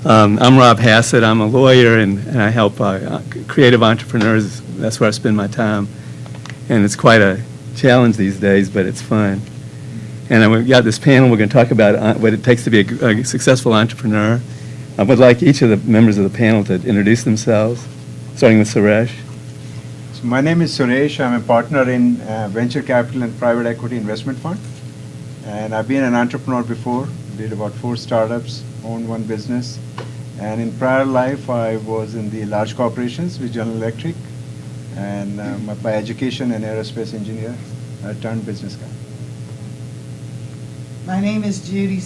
I'm Rob Hassett. I'm a lawyer, and I help creative entrepreneurs. That's where I spend my time. And it's quite a challenge these days, but it's fun. And we've got this panel. We're going to talk about what it takes to be a successful entrepreneur. I would like each of the members of the panel to introduce themselves, starting with Suresh. So my name is Suresh. I'm a partner in venture capital and private equity investment fund. And I've been an entrepreneur before, did about 4 startups, owned 1 business. And in prior life, I was in the large corporations with General Electric. And by education, an aerospace engineer, turned business guy. My name is Judy.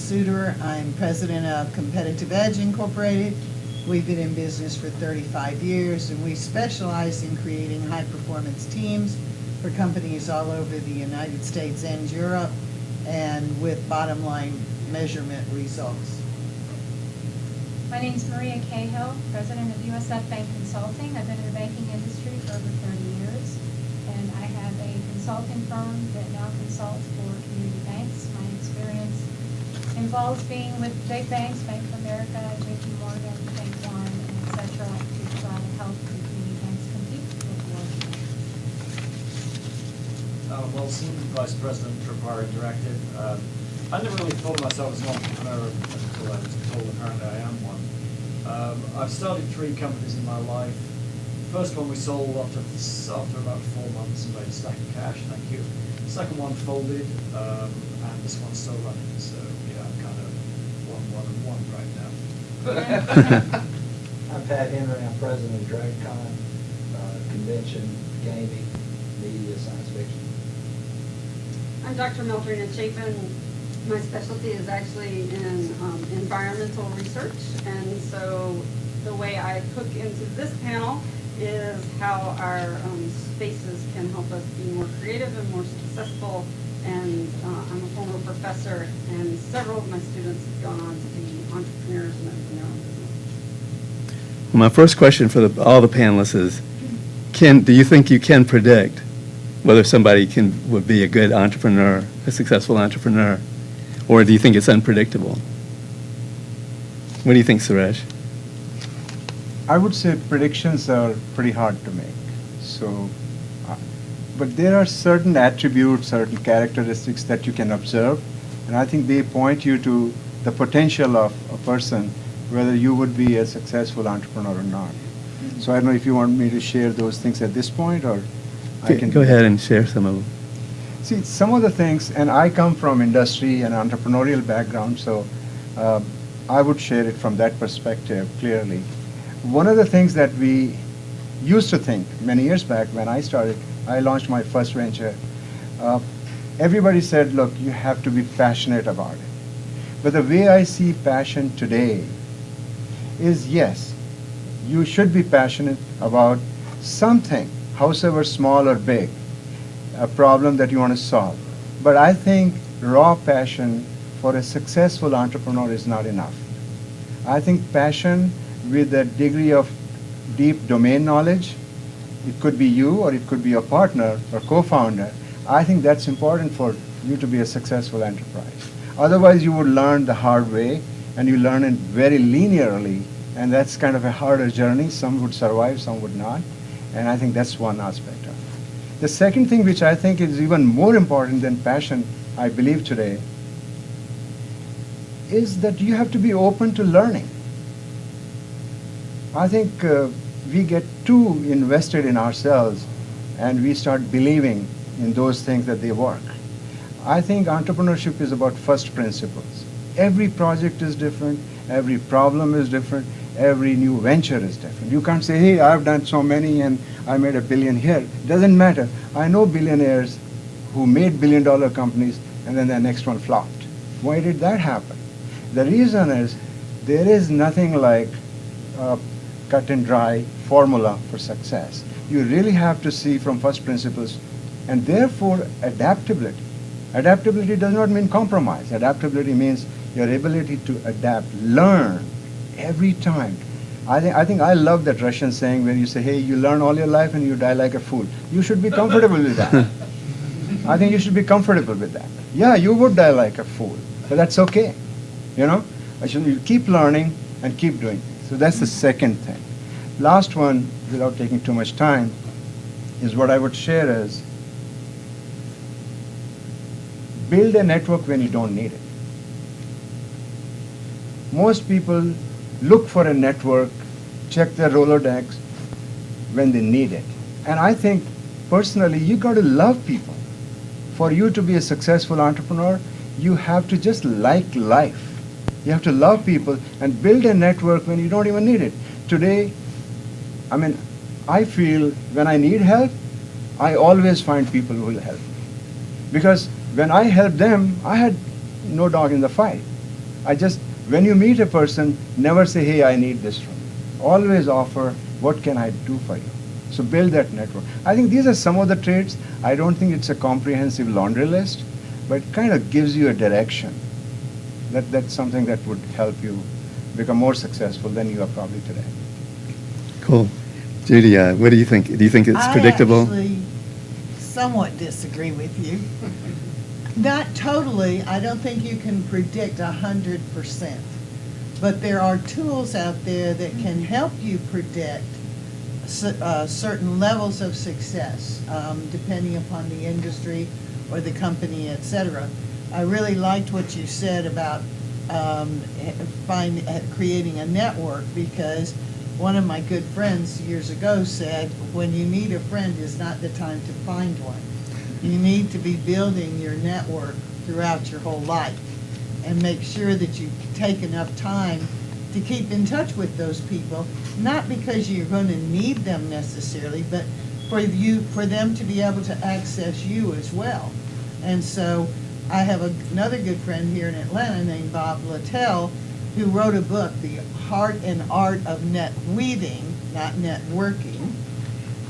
I'm president of Competitive Edge Incorporated. We've been in business for 35 years, and we specialize in creating high-performance teams for companies all over the United States and Europe, and with bottom-line measurement results. My name is Maria Cahill, president of USF Bank Consulting. I've been in the banking industry for over 30 years, and I have a consulting firm that now consults for community banks. My experience involves being with big banks, Bank of America, JP Morgan, Bank One, et cetera, to try to help the community banks compete with the world banks. Well, Senior Vice President, Tripwire Interactive. I never really thought of myself as an entrepreneur until I was told apparently I am one. I've started 3 companies in my life. The first one we sold after about 4 months and made a stack of cash, thank you. The second one folded, and this one's still running. So yeah, I'm kind of one right now. I'm Pat Henry. I'm president of DragCon, convention, gaming, media, science fiction. I'm Dr. Meldrena Chapin. My specialty is actually in environmental research, and so the way I hook into this panel is how our spaces can help us be more creative and more successful. And I'm a former professor, and several of my students have gone on to be entrepreneurs and open their own business. My first question for all the panelists is, do you think you can predict whether somebody would be a good entrepreneur, a successful entrepreneur, or do you think it's unpredictable? What do you think, Suresh? I would say predictions are pretty hard to make. So, but there are certain attributes, certain characteristics that you can observe, and I think they point you to the potential of a person, whether you would be a successful entrepreneur or not. So I don't know if you want me to share those things at this point, or I can go ahead and share some of them. See, some of the things, and I come from industry and entrepreneurial background, so I would share it from that perspective clearly. One of the things that we used to think many years back when I launched my first venture, everybody said, look, you have to be passionate about it. But the way I see passion today is, yes, you should be passionate about something, howsoever small or big, a problem that you want to solve. But I think raw passion for a successful entrepreneur is not enough. I think passion with a degree of deep domain knowledge, it could be you or it could be a partner or co-founder, I think that's important for you to be a successful enterprise. Otherwise you would learn the hard way, and you learn it very linearly, and that's kind of a harder journey. Some would survive, some would not, and I think that's one aspect of it. The second thing, which I think is even more important than passion, I believe today, is that you have to be open to learning. I think we get too invested in ourselves, and we start believing in those things that they work. I think entrepreneurship is about first principles. Every project is different, every problem is different, every new venture is different. You can't say, hey, I've done so many and I made $1 billion here. Doesn't matter. I know billionaires who made billion-dollar companies and then the next one flopped. Why did that happen? The reason is there is nothing like a cut and dry formula for success. You really have to see from first principles, and therefore adaptability. Adaptability does not mean compromise. Adaptability means your ability to adapt, learn every time. I think I love that Russian saying when you say, hey, you learn all your life and you die like a fool. You should be comfortable with that. I think you should be comfortable with that. Yeah, you would die like a fool, but that's okay. You know, you keep learning, and keep doing things. So that's the second thing. Last one, without taking too much time, is what I would share is build a network when you don't need it. Most people look for a network, check their Rolodex when they need it. And I think, personally, you got to love people. For you to be a successful entrepreneur, you have to just like life. You have to love people and build a network when you don't even need it. Today, I feel when I need help, I always find people who will help me. Because when I helped them, I had no dog in the fight. When you meet a person, never say, hey, I need this from you. Always offer, what can I do for you? So build that network. I think these are some of the traits. I don't think it's a comprehensive laundry list, but it kind of gives you a direction. That's something that would help you become more successful than you are probably today. Cool. Judy, what do you think? Do you think it's predictable? I actually somewhat disagree with you. Not totally. I don't think you can predict 100%. But there are tools out there that can help you predict certain levels of success, depending upon the industry or the company, etc. I really liked what you said about creating a network, because one of my good friends years ago said, when you need a friend is not the time to find one. You need to be building your network throughout your whole life and make sure that you take enough time to keep in touch with those people, not because you're going to need them necessarily, but for them to be able to access you as well. And so I have another good friend here in Atlanta named Bob Littell, who wrote a book, The Heart and Art of Net Weaving, not networking.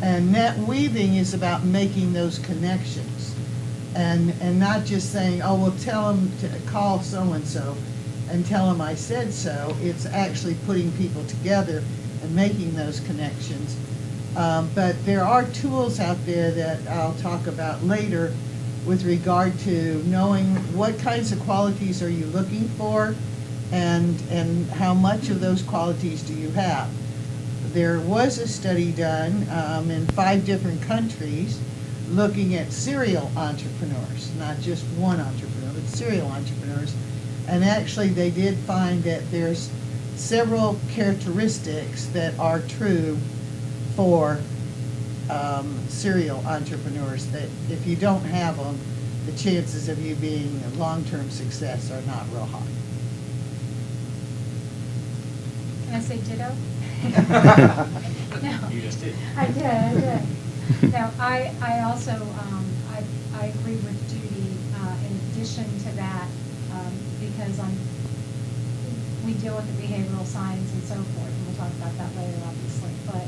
And net weaving is about making those connections and not just saying, oh, well, tell them to call so-and-so and tell them I said so. It's actually putting people together and making those connections. But there are tools out there that I'll talk about later with regard to knowing what kinds of qualities are you looking for and how much of those qualities do you have. There was a study done in 5 different countries looking at serial entrepreneurs, not just one entrepreneur, but serial entrepreneurs. And actually they did find that there's several characteristics that are true for serial entrepreneurs, that if you don't have them, the chances of you being a long-term success are not real high. Can I say ditto? No. You just did. I did. No, I also, I agree with Judy, in addition to that, because we deal with the behavioral science and so forth, and we'll talk about that later, obviously. But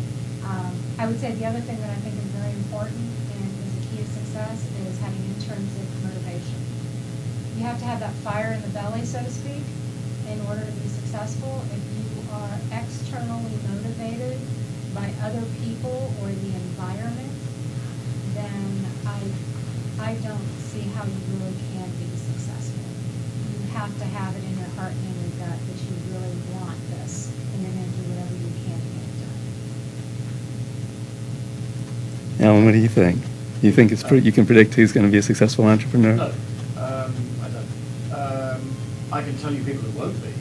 I would say the other thing that I think is very important and is a key to success is having intrinsic motivation. You have to have that fire in the belly, so to speak, in order to be successful. If you are externally motivated by other people or the environment, then I don't see how you really can be successful. You have to have it in your heart and in your gut that you really want this, and you're going to do whatever you can to get it done. Alan, what do you think? You think you can predict who's going to be a successful entrepreneur? No, I don't. I can tell you people who won't be.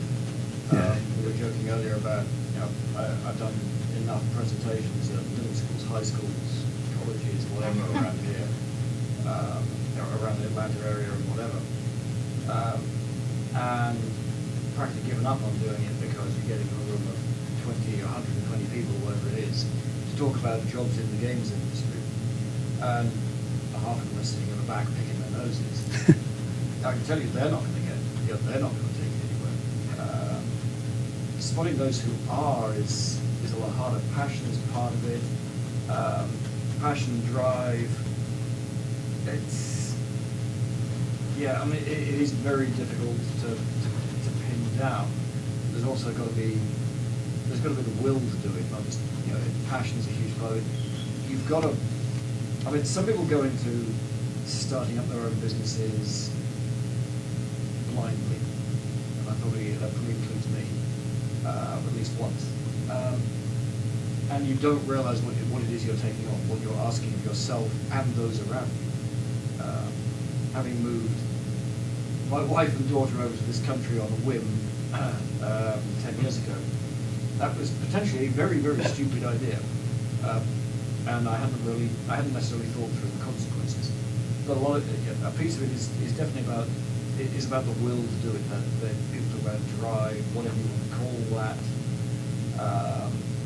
Yeah. We were joking earlier about, I've done enough presentations at middle schools, high schools, colleges, whatever around here, around the Atlanta area and whatever, and practically given up on doing it because you're getting in a room of 20 or 120 people, whatever it is, to talk about jobs in the games industry, and half of them are sitting in the back picking their noses. I can tell you they're not going to they're not going to take it anywhere. Spotting those who are is a lot harder. Passion is part of it. Passion, drive. It's it is very difficult to pin down. There's also got to be the will to do it. Not just passion is a huge part of it. You've got to. Some people go into starting up their own businesses blindly, and that probably includes me. at least once. And you don't realize what it is you're taking on, what you're asking of yourself and those around you. Having moved my wife and daughter over to this country on a whim 10 years ago, that was potentially a very, very stupid idea. And I hadn't necessarily thought through the consequences. But a piece of it is definitely about, it is about the will to do it. That people talk about drive, whatever you want to call that,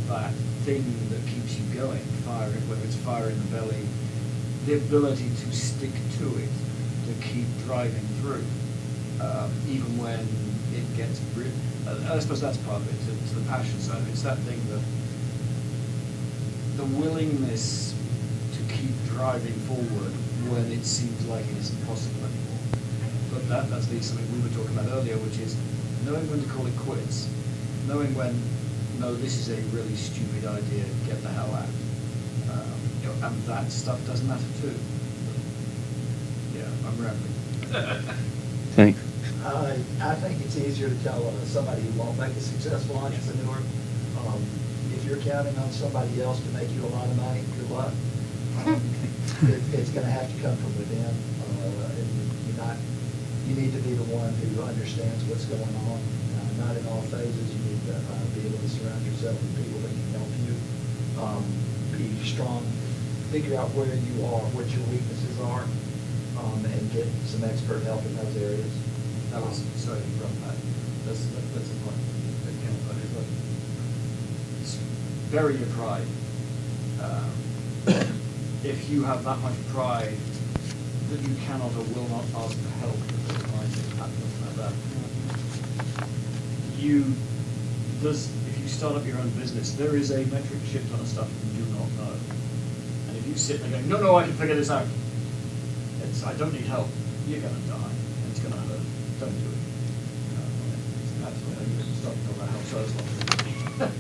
that thing that keeps you going, fire, whether it's fire in the belly, the ability to stick to it, to keep driving through, even when it gets I suppose that's part of it, to the passion side of it. It's that thing that the willingness to keep driving forward when it seems like it isn't possible anymore. But that leads to something we were talking about earlier, which is knowing when to call it quits, knowing when, no, this is a really stupid idea, get the hell out. And that stuff does matter too. Yeah, I'm rambling. Thanks. I think it's easier to tell somebody who won't make a successful entrepreneur. If you're counting on somebody else to make you a lot of money, good luck. It's going to have to come from within. And you need to be the one who understands what's going on. Not in all phases. You need to be able to surround yourself with people that can help you. Be strong. Figure out where you are, what your weaknesses are, and get some expert help in those areas. That was, sorry to interrupt that. That's the point that came up earlier. It's bury your pride. If you have that much pride that you cannot or will not ask for help, like that, if you start up your own business, there is a metric shit ton of stuff you do not know. And if you sit there going, no, I can figure this out. I don't need help. You're going to die. And it's going to hurt. Don't do it. Absolutely. You can start talking about how first one.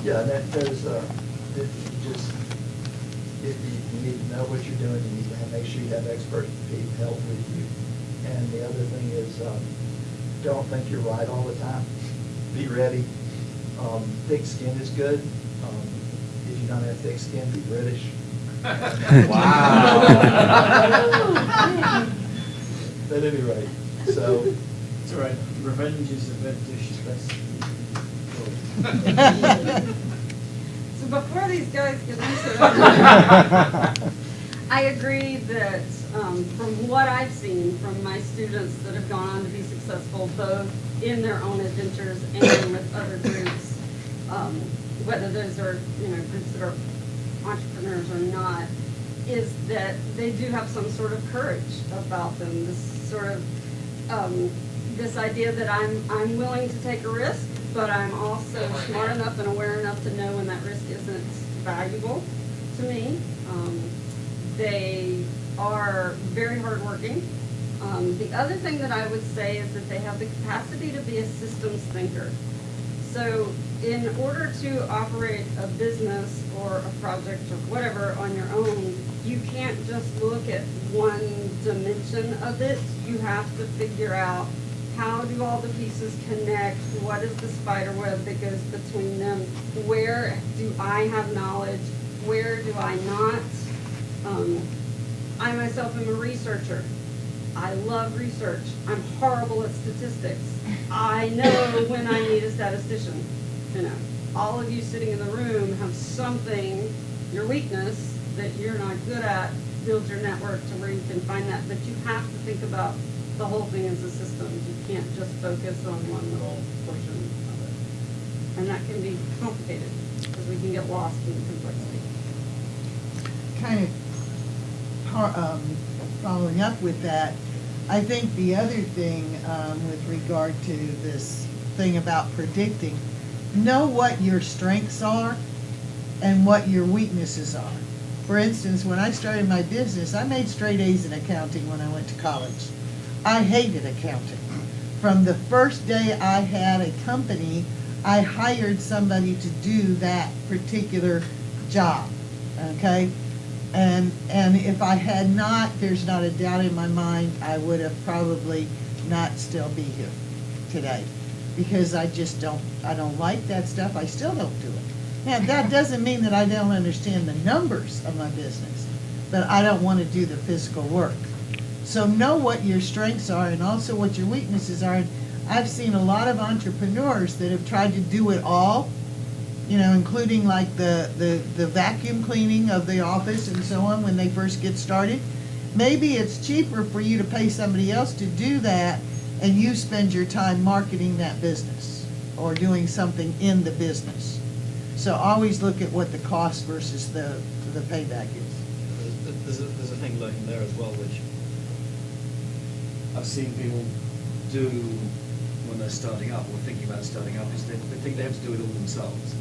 Yeah, you need to know what you're doing. You need to make sure you have expert help with you. And the other thing is, don't think you're right all the time. Be ready. Thick skin is good. If you don't have thick skin, be British. Wow. At any rate, so. It's all right. Revenge is a bad dish best. So before these guys get into it, I agree that from what I've seen from my students that have gone on to be successful, both in their own adventures and with other groups, whether those are groups that are entrepreneurs or not, is that they do have some sort of courage about them. This sort of this idea that I'm willing to take a risk, but I'm also smart enough and aware enough to know when that risk isn't valuable to me. They are very hardworking. The other thing that I would say is that they have the capacity to be a systems thinker. So in order to operate a business or a project or whatever on your own, you can't just look at one dimension of it. You have to figure out, how do all the pieces connect? What is the spider web that goes between them? Where do I have knowledge? Where do I not? I myself am a researcher. I love research. I'm horrible at statistics. I know when I need a statistician. All of you sitting in the room have something, your weakness, that you're not good at. Build your network to where you can find that. But you have to think about the whole thing as a system. You can't just focus on one little portion of it. And that can be complicated because we can get lost in the complexity. Kind of following up with that, I think the other thing with regard to this thing about predicting, know what your strengths are and what your weaknesses are. For instance, when I started my business, I made straight A's in accounting when I went to college. I hated accounting. From the first day I had a company, I hired somebody to do that particular job, okay? And if I had not, there's not a doubt in my mind, I would have probably not still be here today. because I don't like that stuff. I still don't do it. Now, that doesn't mean that I don't understand the numbers of my business, but I don't want to do the physical work. So know what your strengths are and also what your weaknesses are. I've seen a lot of entrepreneurs that have tried to do it all, including like the vacuum cleaning of the office and so on when they first get started. Maybe it's cheaper for you to pay somebody else to do that and you spend your time marketing that business or doing something in the business. So always look at what the cost versus the payback is. There's a thing lurking there as well, which I've seen people do when they're starting up or thinking about starting up is they think they have to do it all themselves.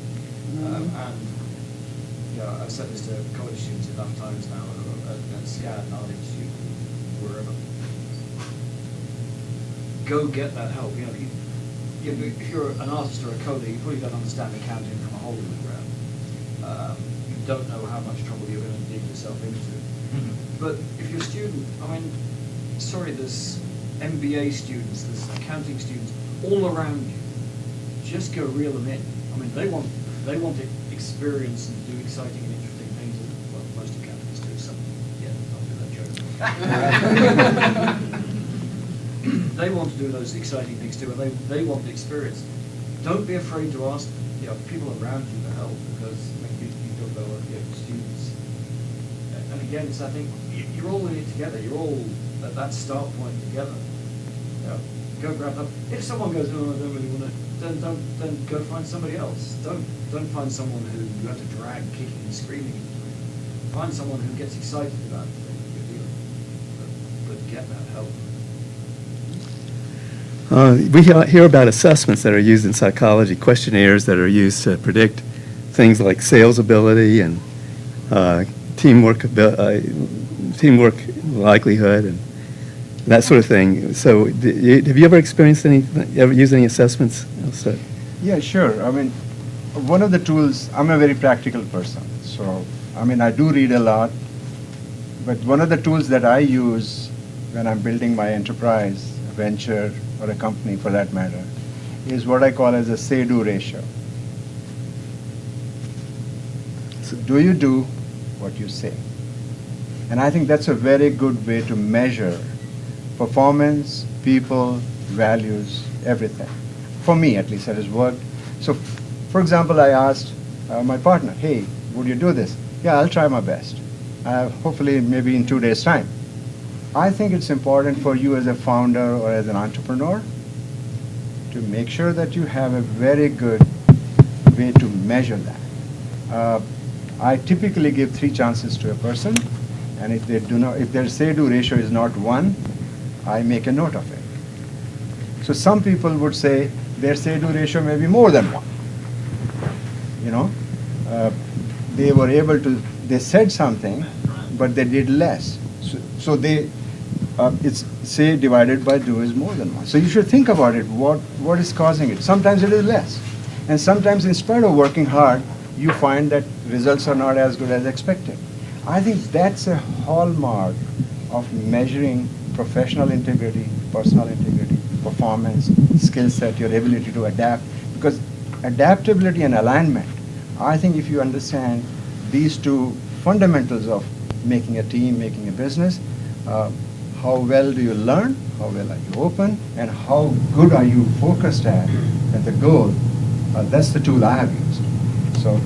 And I've said this to college students enough times now at SCAD and Art Institute, wherever. Go get that help. If you're an artist or a coder, you probably don't understand accounting from a hole in the ground. You don't know how much trouble you're going to dig yourself into. But if you're a student, there's MBA students, there's accounting students all around you. Just go reel them in. They want experience and do exciting and interesting things. Well, most accountants do something. Yeah, I'll do that joke. They want to do those exciting things too, and they want the experience. Don't be afraid to ask people around you for help, because you talk about students. And again, I think you're all in it together. You're all at that start point together. Go grab them. If someone goes, "Oh, I don't really want to," then go find somebody else. Don't find someone who you have to drag kicking and screaming. Find someone who gets excited about the thing that you're doing. But get that help. We hear about assessments that are used in psychology, questionnaires that are used to predict things like sales ability and teamwork likelihood and that sort of thing. So have you ever used any assessments? Yeah, sure. One of the tools, I'm a very practical person. So, I do read a lot. But one of the tools that I use when I'm building my enterprise, a venture, or a company for that matter, is what I call as a say-do ratio. So do you do what you say? And I think that's a very good way to measure performance, people, values, everything. For me, at least, that has worked. So, for example, I asked my partner, "Hey, would you do this?" "Yeah, I'll try my best. Hopefully, maybe in 2 days' time." I think it's important for you as a founder or as an entrepreneur to make sure that you have a very good way to measure that. I typically give 3 chances to a person, and if their say-do ratio is not 1, I make a note of it. So some people would say their say-do ratio may be more than 1. They said something, but they did less. So it's say divided by do is more than 1. So you should think about it. What is causing it? Sometimes it is less. And sometimes in spite of working hard, you find that results are not as good as expected. I think that's a hallmark of measuring professional integrity, personal integrity, performance, skill set, your ability to adapt. Because adaptability and alignment, I think if you understand these 2 fundamentals of making a team, making a business, how well do you learn, how well are you open, and how good are you focused at the goal, that's the tool I have used. So,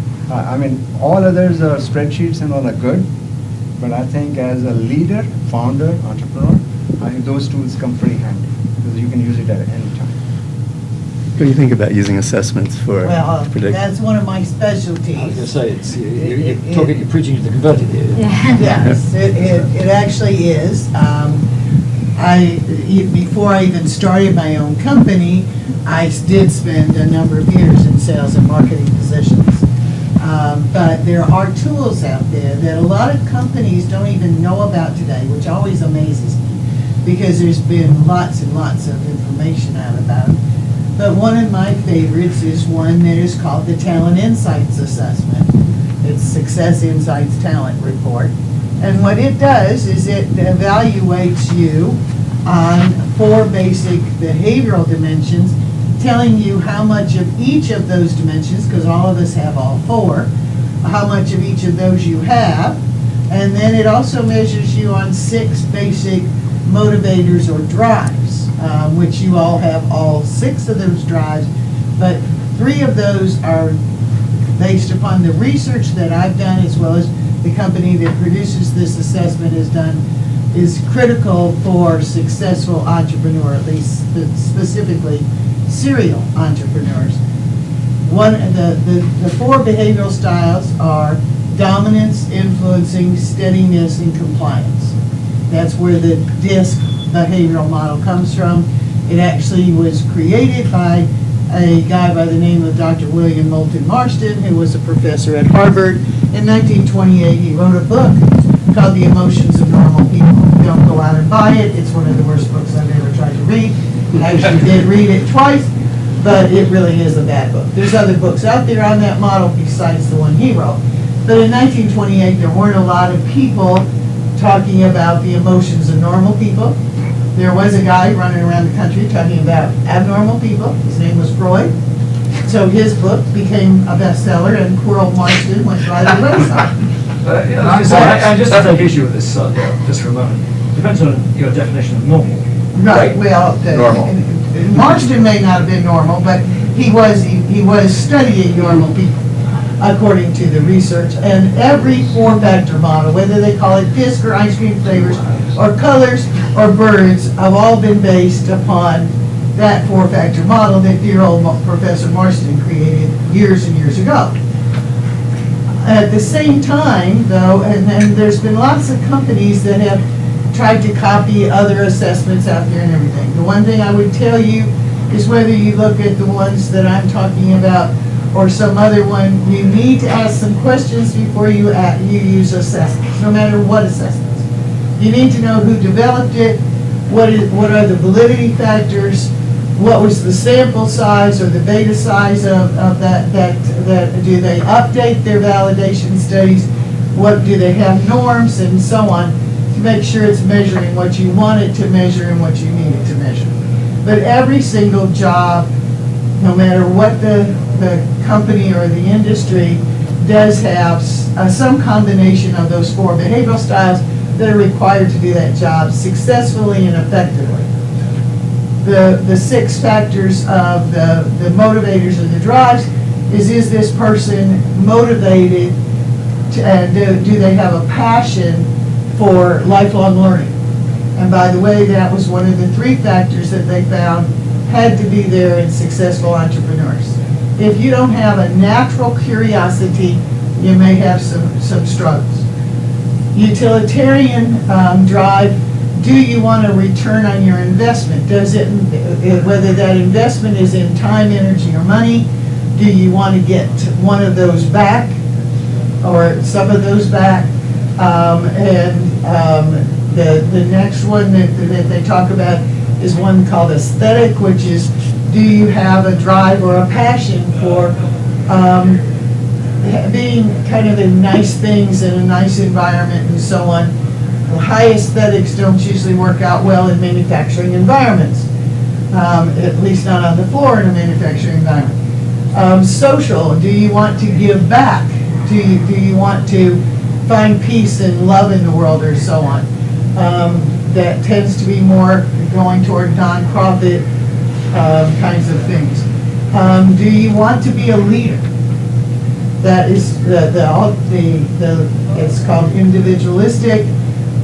all others are spreadsheets and all are good, but I think as a leader, founder, entrepreneur, I think those tools come pretty handy because you can use it at any time. What do you think about using assessments for prediction? That's one of my specialties. I was going to say, you're preaching to the converted here. Yes, it actually is. Before I even started my own company, I did spend a number of years in sales and marketing positions. But there are tools out there that a lot of companies don't even know about today, which always amazes me because there's been lots and lots of information out about it. But one of my favorites is one that is called the Talent Insights Assessment. It's Success Insights Talent Report. And what it does is it evaluates you on 4 basic behavioral dimensions, telling you how much of each of those dimensions, because all of us have all four, how much of each of those you have. And then it also measures you on 6 basic motivators or drives, which you all have all 6 of those drives, but 3 of those are based upon the research that I've done, as well as the company that produces this assessment has done, is critical for successful entrepreneur, at least specifically serial entrepreneurs. The 4 behavioral styles are dominance, influencing, steadiness, and compliance. That's where the DISC behavioral model comes from. It actually was created by a guy by the name of Dr. William Moulton Marston, who was a professor at Harvard. In 1928, he wrote a book called The Emotions of Normal People. Don't go out and buy it. It's one of the worst books I've ever tried to read. I actually did read it twice, but it really is a bad book. There's other books out there on that model besides the one he wrote. But in 1928, there weren't a lot of people talking about the emotions of normal people. There was a guy running around the country talking about abnormal people. His name was Freud. So his book became a bestseller, and poor old Marston went by the wayside. I just take issue with this just for a moment. Depends on your definition of normal. Right. Well, Normal. Marston may not have been normal, but he was studying normal people, according to the research. And every 4-factor model, whether they call it disc or ice cream flavors or colors or birds, have all been based upon that 4-factor model that dear old Professor Marston created years and years ago. At the same time, though, and then there's been lots of companies that have tried to copy other assessments out there and everything. The one thing I would tell you is whether you look at the ones that I'm talking about or some other one, you need to ask some questions before you use assessments, no matter what assessments. You need to know who developed it, what are the validity factors, what was the sample size or the beta size of that do they update their validation studies, what do they have norms and so on, to make sure it's measuring what you want it to measure and what you need it to measure. But every single job, no matter what the company or the industry, does have some combination of those 4 behavioral styles that are required to do that job successfully and effectively. The 6 factors of the motivators and the drives is this person motivated to, do they have a passion for lifelong learning? And by the way, that was one of the 3 factors that they found had to be there in successful entrepreneurs. If you don't have a natural curiosity, you may have some struggles. Utilitarian drive, do you want a return on your investment? Does it, whether that investment is in time, energy, or money, do you want to get one of those back or some of those back? The next one that they talk about is one called aesthetic, which is, do you have a drive or a passion for being kind of in nice things in a nice environment and so on. High aesthetics don't usually work out well in manufacturing environments, at least not on the floor in a manufacturing environment. Social, do you want to give back? Do you want to find peace and love in the world or so on? That tends to be more going toward nonprofit kinds of things. Do you want to be a leader? That is it's called individualistic,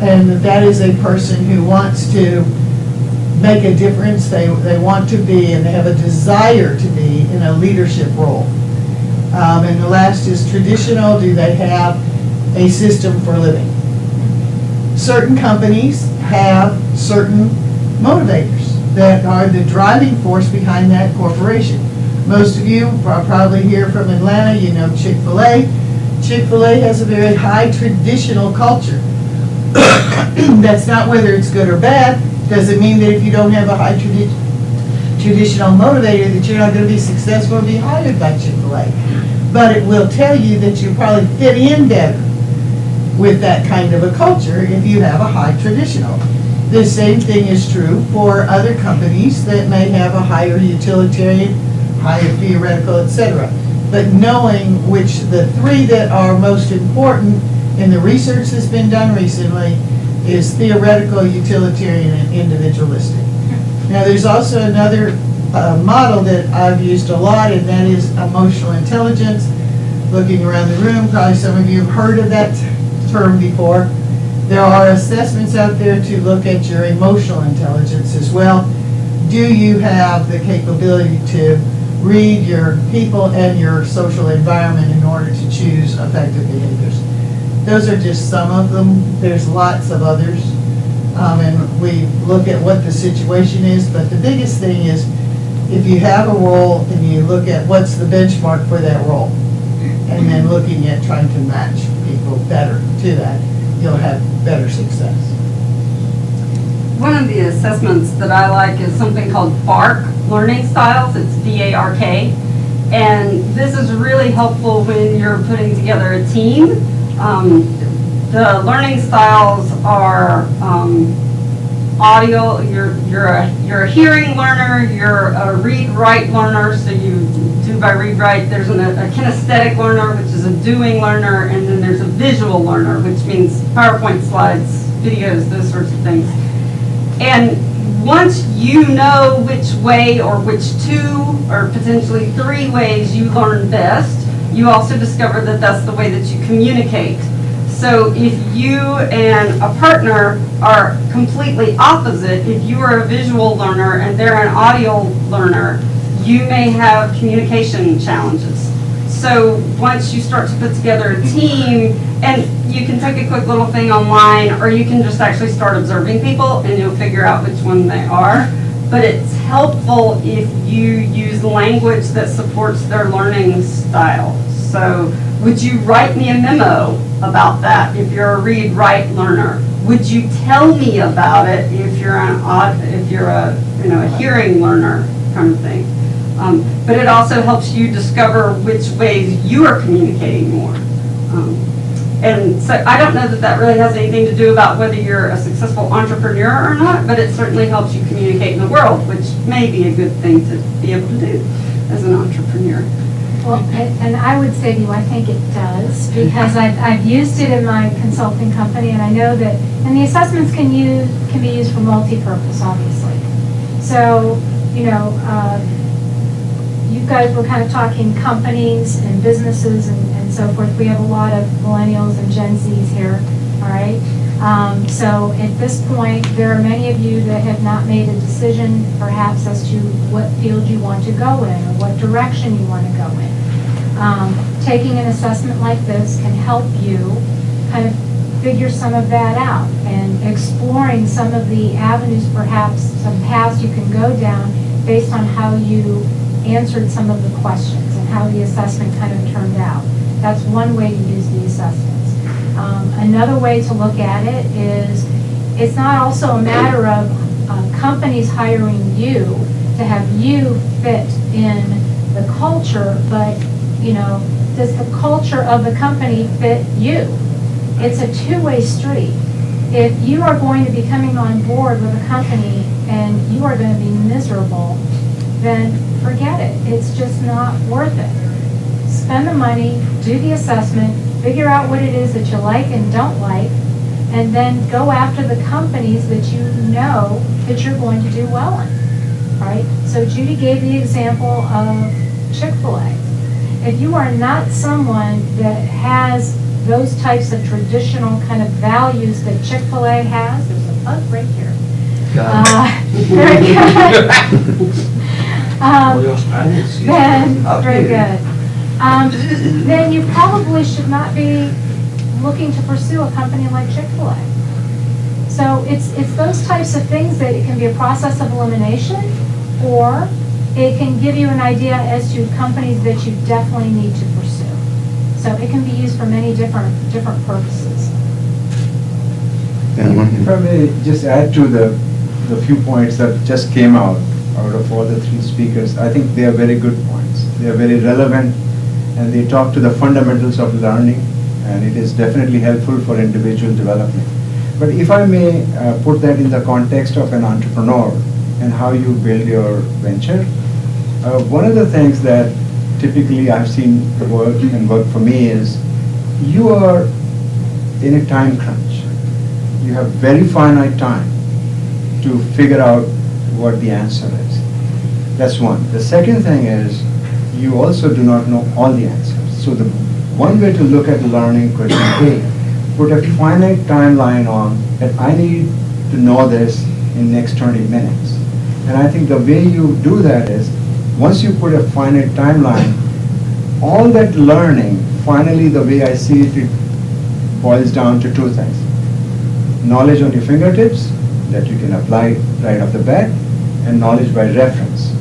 and that is a person who wants to make a difference. They want to be, and they have a desire to be in a leadership role. And the last is traditional. Do they have a system for living? Certain companies have certain motivators that are the driving force behind that corporation. Most of you are probably here from Atlanta, you know Chick-fil-A. Chick-fil-A has a very high traditional culture. That's not whether it's good or bad. Doesn't mean that if you don't have a high traditional motivator that you're not going to be successful and be hired by Chick-fil-A. But it will tell you that you probably fit in better with that kind of a culture if you have a high traditional. The same thing is true for other companies that may have a higher utilitarian, higher theoretical, etc. But knowing which the three that are most important in the research that's been done recently is theoretical, utilitarian, and individualistic. Now, there's also another model that I've used a lot, and that is emotional intelligence. Looking around the room, probably some of you have heard of that term before. There are assessments out there to look at your emotional intelligence as well. Do you have the capability to read your people and your social environment in order to choose effective behaviors? Those are just some of them. There's lots of others. And we look at what the situation is, but the biggest thing is if you have a role and you look at what's the benchmark for that role, and then looking at trying to match people better to that, you'll have better success. One of the assessments that I like is something called BARK, Learning Styles. It's B-A-R-K. And this is really helpful when you're putting together a team. The learning styles are audio, you're a hearing learner, you're a read-write learner, so you do by read-write. There's a kinesthetic learner, which is a doing learner, and then there's a visual learner, which means PowerPoint slides, videos, those sorts of things. And once you know which way or which two or potentially three ways you learn best, you also discover that that's the way that you communicate. So if you and a partner are completely opposite, if you are a visual learner and they're an audio learner, you may have communication challenges. So once you start to put together a team, and you can take a quick little thing online, or you can just actually start observing people and you'll figure out which one they are. But it's helpful if you use language that supports their learning style. So would you write me a memo about that if you're a read-write learner? Would you tell me about it if you're a hearing learner kind of thing? But it also helps you discover which ways you are communicating more. And so I don't know that that really has anything to do about whether you're a successful entrepreneur or not, but it certainly helps you communicate in the world, which may be a good thing to be able to do as an entrepreneur. Well, and I would say to you, I think it does, because I've used it in my consulting company, and I know that, and the assessments can be used for multi-purpose, obviously. So, you guys were kind of talking companies and businesses and so forth. We have a lot of millennials and Gen Zs here, all right? So at this point, there are many of you that have not made a decision perhaps as to what field you want to go in or what direction you want to go in. Taking an assessment like this can help you kind of figure some of that out and exploring some of the avenues, perhaps some paths you can go down based on how you answered some of the questions and how the assessment kind of turned out. That's one way to use the assessments. Another way to look at it is it's not also a matter of companies hiring you to have you fit in the culture, but does the culture of the company fit you? It's a two-way street. If you are going to be coming on board with a company and you are going to be miserable, then forget it. It's just not worth it. Spend the money, do the assessment, figure out what it is that you like and don't like, and then go after the companies that you know that you're going to do well in, right? So Judy gave the example of Chick-fil-A. If you are not someone that has those types of traditional kind of values that Chick-fil-A has, there's a bug right here. Very good. Very good. Then you probably should not be looking to pursue a company like Chick-fil-A. So it's those types of things that it can be a process of elimination, or it can give you an idea as to companies that you definitely need to pursue. So it can be used for many different purposes. If I may just add to the few points that just came out of all the three speakers, I think they are very good points. They are very relevant, and they talk to the fundamentals of learning, and it is definitely helpful for individual development. But if I may put that in the context of an entrepreneur and how you build your venture, one of the things that typically I've seen work for me is you are in a time crunch. You have very finite time to figure out what the answer is. That's one. The second thing is you also do not know all the answers. So the one way to look at learning could be, put a finite timeline on that I need to know this in next 20 minutes. And I think the way you do that is, once you put a finite timeline, all that learning, finally the way I see it, it boils down to two things. Knowledge on your fingertips that you can apply right off the bat, and knowledge by reference.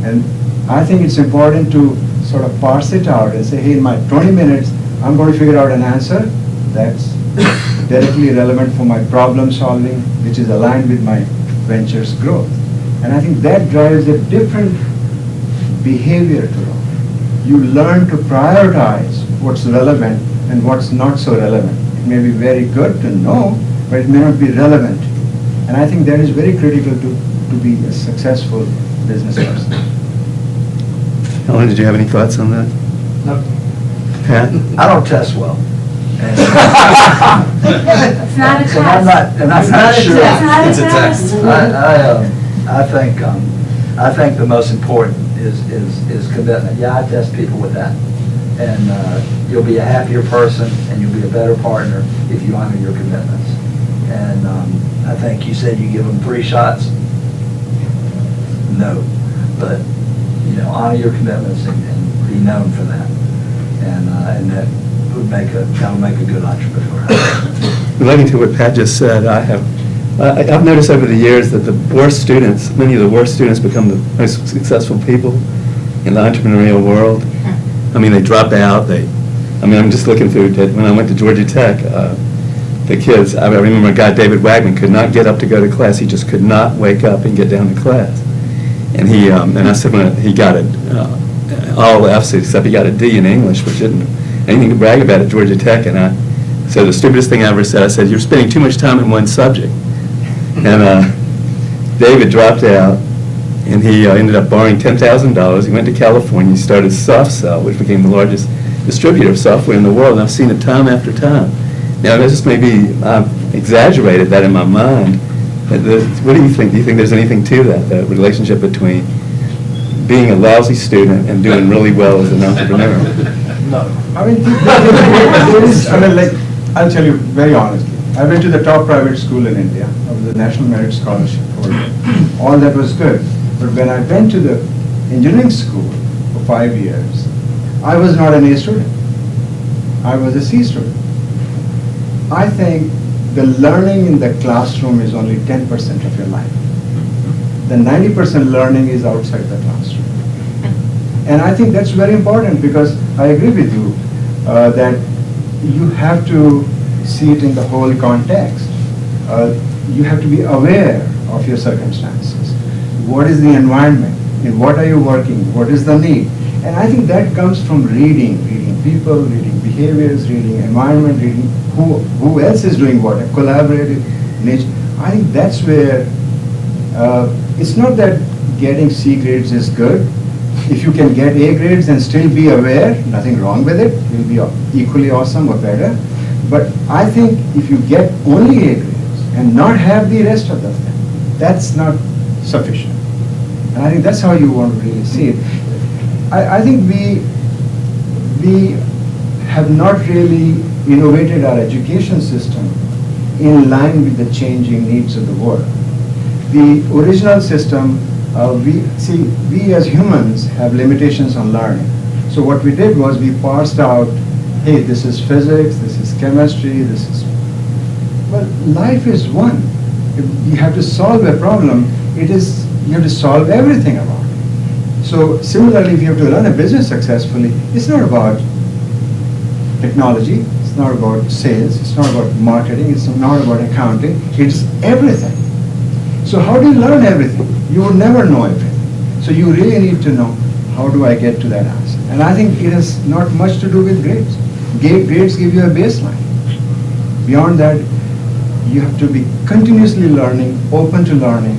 And I think it's important to sort of parse it out and say, hey, in my 20 minutes, I'm going to figure out an answer that's directly relevant for my problem solving, which is aligned with my venture's growth. And I think that drives a different behavior to learn. You learn to prioritize what's relevant and what's not so relevant. It may be very good to know, but it may not be relevant. And I think that is very critical to be a successful business person. Helen, did you have any thoughts on that? No. Pat? I don't test well. And It's not a test. And I'm not sure. It's a test. I think the most important is commitment. Yeah, I test people with that. And you'll be a happier person and you'll be a better partner if you honor your commitments. And I think you said you give them 3 shots. No, but honor your commitments and be known for that. And that would make a good entrepreneur. Relating to what Pat just said, I've noticed over the years that the worst students, many of the worst students become the most successful people in the entrepreneurial world. I mean, they drop out. I'm just looking through that when I went to Georgia Tech, the kids, I remember a guy, David Wagman, could not get up to go to class. He just could not wake up and get down to class. And I said when he got all F's except he got a D in English, which isn't anything to brag about at Georgia Tech. And I said the stupidest thing I ever said, I said, you're spending too much time in one subject. And David dropped out, and he ended up borrowing $10,000. He went to California. He started SoftCell, which became the largest distributor of software in the world. And I've seen it time after time. Now, this just maybe I've exaggerated that in my mind. What do you think? Do you think there's anything to that, the relationship between being a lousy student and doing really well as an entrepreneur? No. I'll tell you very honestly. I went to the top private school in India. I was a National Merit Scholarship holder. All that was good. But when I went to the engineering school for 5 years, I was not an A student. I was a C student. I think the learning in the classroom is only 10% of your life. The 90% learning is outside the classroom. And I think that's very important because I agree with you that you have to see it in the whole context. You have to be aware of your circumstances. What is the environment? In what are you working? What is the need? And I think that comes from reading people, reading behaviors, reading environment, reading who else is doing what, a collaborative nature. I think that's where, it's not that getting C grades is good. If you can get A grades and still be aware, nothing wrong with it, you'll be equally awesome or better. But I think if you get only A grades and not have the rest of the thing, that's not sufficient. And I think that's how you want to really see it. I think we have not really innovated our education system in line with the changing needs of the world. The original system, we as humans have limitations on learning. So what we did was we parsed out, hey, this is physics, this is chemistry, this is... Well, life is one. If you have to solve a problem, you have to solve everything around it. So similarly, if you have to run a business successfully, it's not about technology, it's not about sales, it's not about marketing, it's not about accounting, it's everything. So how do you learn everything? You will never know everything. So you really need to know, how do I get to that answer? And I think it has not much to do with grades. Grades give you a baseline. Beyond that, You have to be continuously learning, open to learning,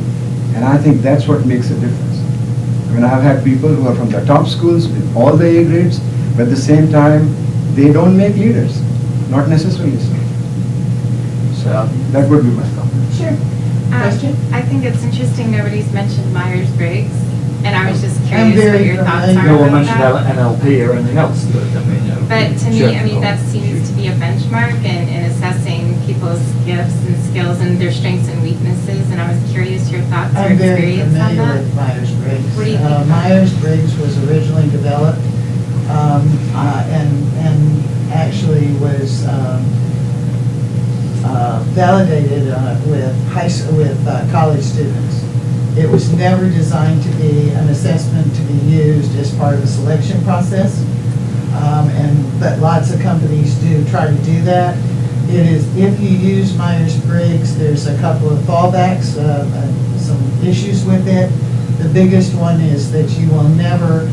and I think that's what makes a difference. I mean, I've had people who are from the top schools with all the A grades, but at the same time, they don't make leaders, not necessarily so. So that would be my comment. Sure. Question? I think it's interesting nobody's mentioned Myers-Briggs, and I was just I'm curious what very your thoughts familiar. are No one about mentioned that. NLP or anything else, but I mean, But to me, sure. I mean, that seems to be a benchmark in assessing people's gifts and skills and their strengths and weaknesses, and I was curious your thoughts or I'm very experience on familiar that. with Myers-Briggs. What do you think about it? Myers-Briggs was originally developed and actually was validated with college students. It was never designed to be an assessment to be used as part of the selection process, but lots of companies do try to do that. It is, if you use Myers-Briggs, there's a couple of fallbacks, some issues with it. The biggest one is that you will never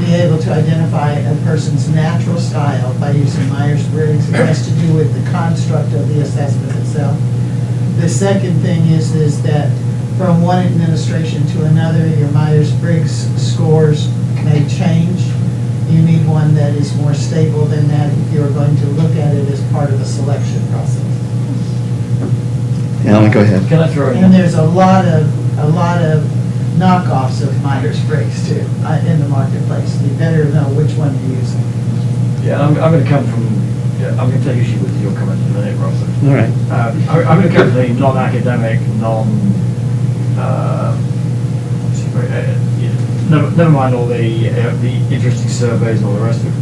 be able to identify a person's natural style by using Myers-Briggs. It has to do with the construct of the assessment itself. The second thing is that from one administration to another, your Myers-Briggs scores may change. You need one that is more stable than that if you're going to look at it as part of the selection process. Alan, go ahead. Can I throw in? And there's a lot of knockoffs of Myers-Briggs too in the marketplace. You better know which one you're using. Yeah, I'm going to come from, I'm going to take issue with your comment in a minute, Robert. All right. I'm going to come from the non-academic, never mind all the interesting surveys and all the rest of it.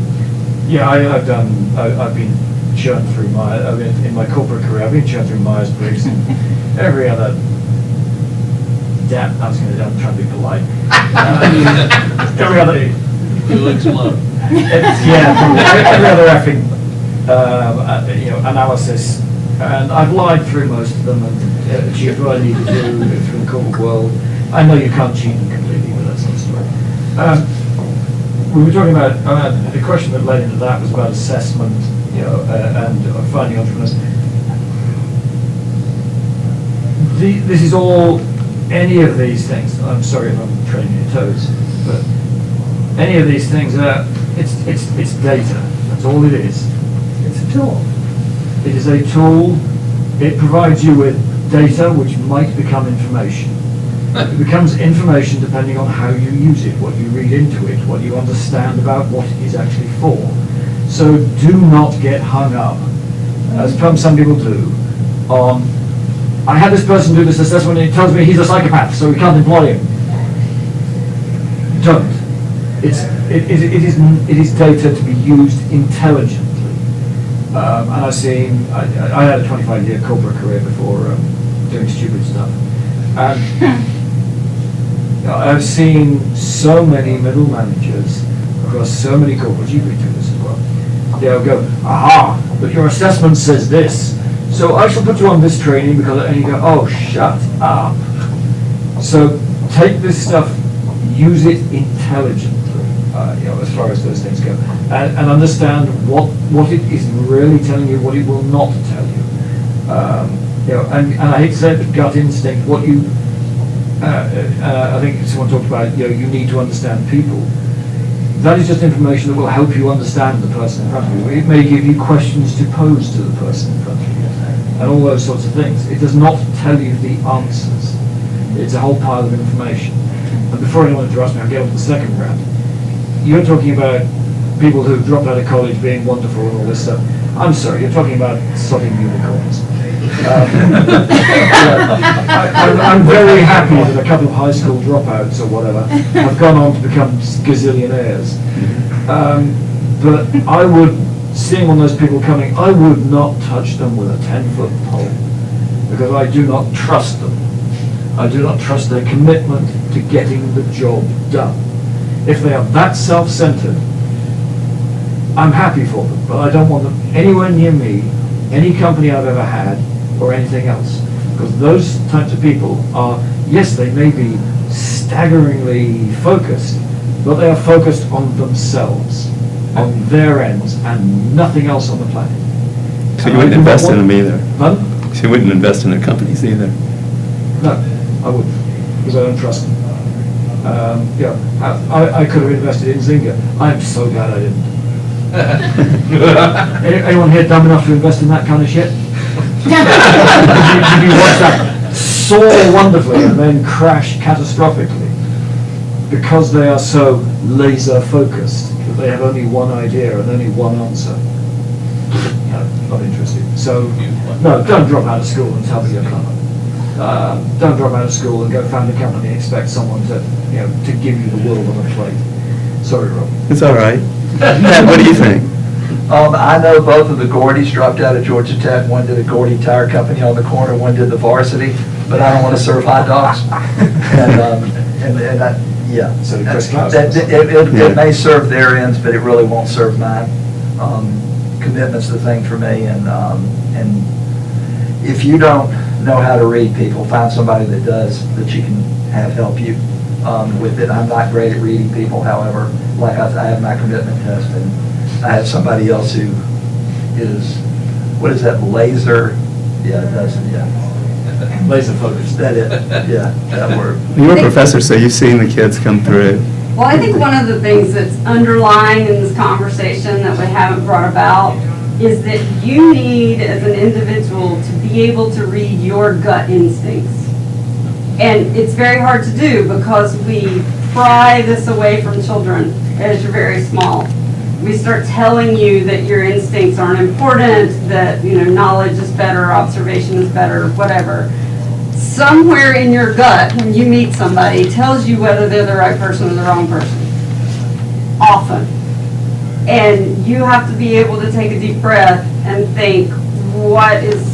Yeah, I've been churned through in my corporate career, I've been churned through Myers-Briggs and every other, I'm trying to be polite. Every other, You look smart. every other effing, analysis, and I've lied through most of them and achieved what I need to do through the corporate world. I know you can't cheat them completely, but that's not the story. We were talking about the question that led into that was about assessment, and finding entrepreneurs. This is all. Any of these things, I'm sorry if I'm treading your toes, but any of these things it's data. That's all it is. It's a tool. It is a tool. It provides you with data which might become information. It becomes information depending on how you use it, what you read into it, what you understand about what it is actually for. So do not get hung up, as some people do, on I had this person do this assessment and he tells me he's a psychopath, so we can't employ him. Don't. It is data to be used intelligently. And I've seen, I had a 25-year corporate career before doing stupid stuff. And I've seen so many middle managers across so many corporates, you've been through this as well. They'll go, aha, but your assessment says this. So I shall put you on this training because, and you go, oh, shut up. So take this stuff, use it intelligently, as far as those things go, and understand what it is really telling you, what it will not tell you. And I hate to say it, but gut instinct, what you, I think someone talked about, you need to understand people. That is just information that will help you understand the person in front of you. It may give you questions to pose to the person in front of you. And all those sorts of things. It does not tell you the answers. It's a whole pile of information. And before anyone interrupts me, I'll get on to the second round. You're talking about people who dropped out of college being wonderful and all this stuff. I'm sorry, you're talking about sodding unicorns. I'm very happy that a couple of high school dropouts or whatever have gone on to become gazillionaires. But I would, seeing one of those people coming, I would not touch them with a 10-foot pole because I do not trust them. I do not trust their commitment to getting the job done. If they are that self-centered, I'm happy for them, but I don't want them anywhere near me, any company I've ever had, or anything else. Because those types of people are, yes, they may be staggeringly focused, but they are focused on themselves, on their ends, and nothing else on the planet. So you wouldn't invest in them either? Pardon? She wouldn't invest in their companies either. No, I wouldn't, because I don't trust them. I could have invested in Zynga. I'm so glad I didn't. Anyone here dumb enough to invest in that kind of shit? Did you watch that soar wonderfully and then crash catastrophically because they are so laser focused that they have only one idea and only one answer? No, not interested. So, no, don't drop out of school and tell me you're clever. Don't drop out of school and go found a company and expect someone to, to give you the world on a plate. Sorry, Rob. It's all right. Pat, what do you think? I know both of the Gordys dropped out of Georgia Tech. One did a Gordy tire company on the corner, one did the varsity, but I don't want to serve hot dogs. So the Chris Klaus it may serve their ends, but it really won't serve mine. Commitment's the thing for me, and if you don't know how to read people, find somebody that does, that you can have help you with it. I'm not great at reading people, however, like I have my commitment test, and I have somebody else who is, what is that, laser? Yeah, that's it, yeah. laser focused. That it, yeah, that word. You're a professor, so you've seen the kids come through. Well, I think one of the things that's underlying in this conversation that we haven't brought about is that you need, as an individual, to be able to read your gut instincts. And it's very hard to do because we pry this away from children as you're very small. We start telling you that your instincts aren't important, that knowledge is better, observation is better, whatever. Somewhere in your gut, when you meet somebody, tells you whether they're the right person or the wrong person. Often. And you have to be able to take a deep breath and think, what is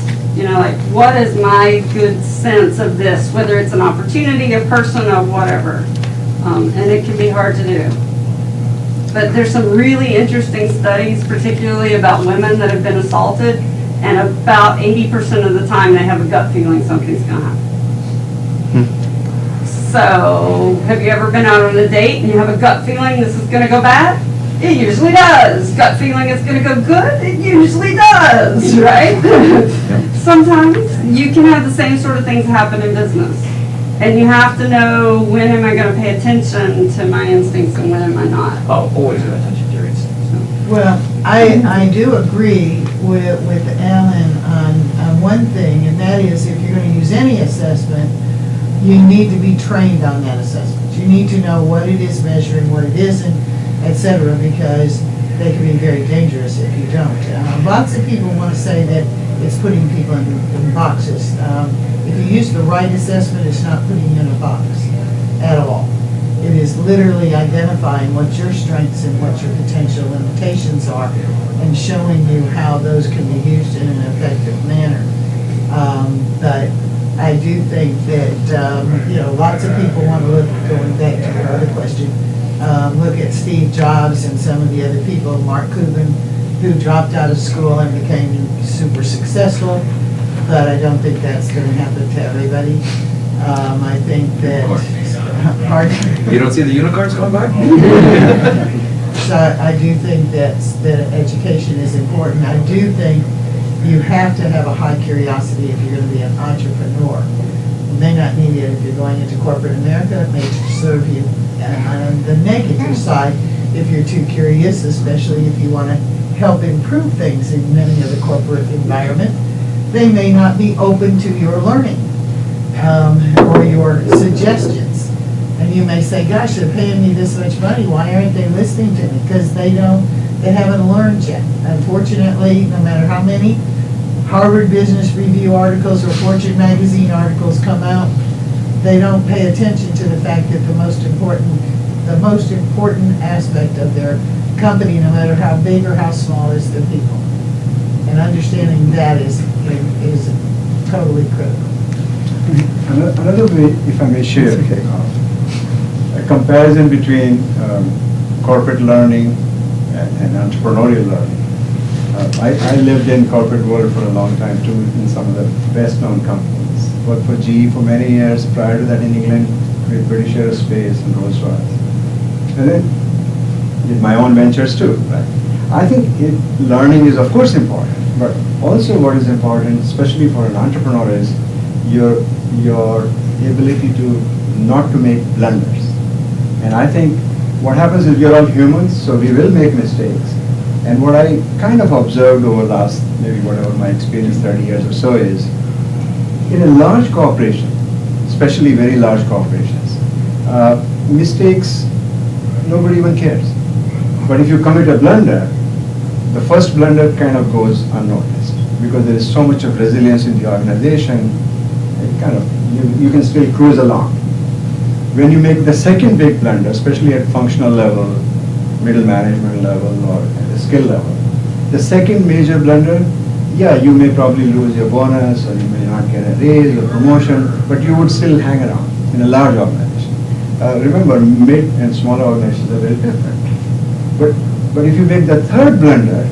my good sense of this, whether it's an opportunity, a person, or whatever. And it can be hard to do. But there's some really interesting studies, particularly about women that have been assaulted, and about 80% of the time they have a gut feeling something's going to happen. So, have you ever been out on a date and you have a gut feeling this is going to go bad? It usually does. Gut feeling it's going to go good? It usually does, right? Sometimes you can have the same sort of things happen in business. And you have to know, when am I going to pay attention to my instincts and when am I not? Oh, always pay attention to your instincts. Well, I do agree with Alan on one thing, and that is if you're going to use any assessment, you need to be trained on that assessment. You need to know what it is measuring, what it isn't, etc., because they can be very dangerous if you don't. Lots of people want to say that it's putting people in boxes. If you use the right assessment, it's not putting you in a box at all. It is literally identifying what your strengths and what your potential limitations are and showing you how those can be used in an effective manner. But I do think that, lots of people want to look, going back to your other question, look at Steve Jobs and some of the other people, Mark Cuban, who dropped out of school and became super successful, but I don't think that's going to happen to everybody. I think that... Pardon? You don't see the unicorns going by? So I do think that education is important. I do think you have to have a high curiosity if you're going to be an entrepreneur. You may not need it if you're going into corporate America. It may serve you. And on the negative side, if you're too curious, especially if you want to help improve things in many of the corporate environment, they may not be open to your learning or your suggestions. And you may say, gosh, they're paying me this much money. Why aren't they listening to me? Because they haven't learned yet. Unfortunately, no matter how many Harvard Business Review articles or Fortune magazine articles come out, they don't pay attention to the fact that the most important aspect of their company, no matter how big or how small, is the people. And understanding that is totally critical. Another way, if I may share, a comparison between corporate learning and entrepreneurial learning. I lived in corporate world for a long time too, in some of the best known companies. Worked for GE for many years, prior to that in England, with British Aerospace and Rolls-Royce. And then did my own ventures too, right? I think learning is of course important, But also what is important, especially for an entrepreneur, is your ability to not to make blunders. And I think what happens is we are all humans, so we will make mistakes. And what I kind of observed over the last, maybe whatever my experience, 30 years or so, is in a large corporation, especially very large corporations, mistakes, nobody even cares. But if you commit a blunder, the first blunder kind of goes unnoticed because there is so much of resilience in the organization. It kind of, you can still cruise along. When you make the second big blunder, especially at functional level, middle management level, or at the skill level, the second major blunder, yeah, you may probably lose your bonus, or you may not get a raise or promotion, but you would still hang around in a large organization. Remember, mid and smaller organizations are very different. But if you make the third blunder,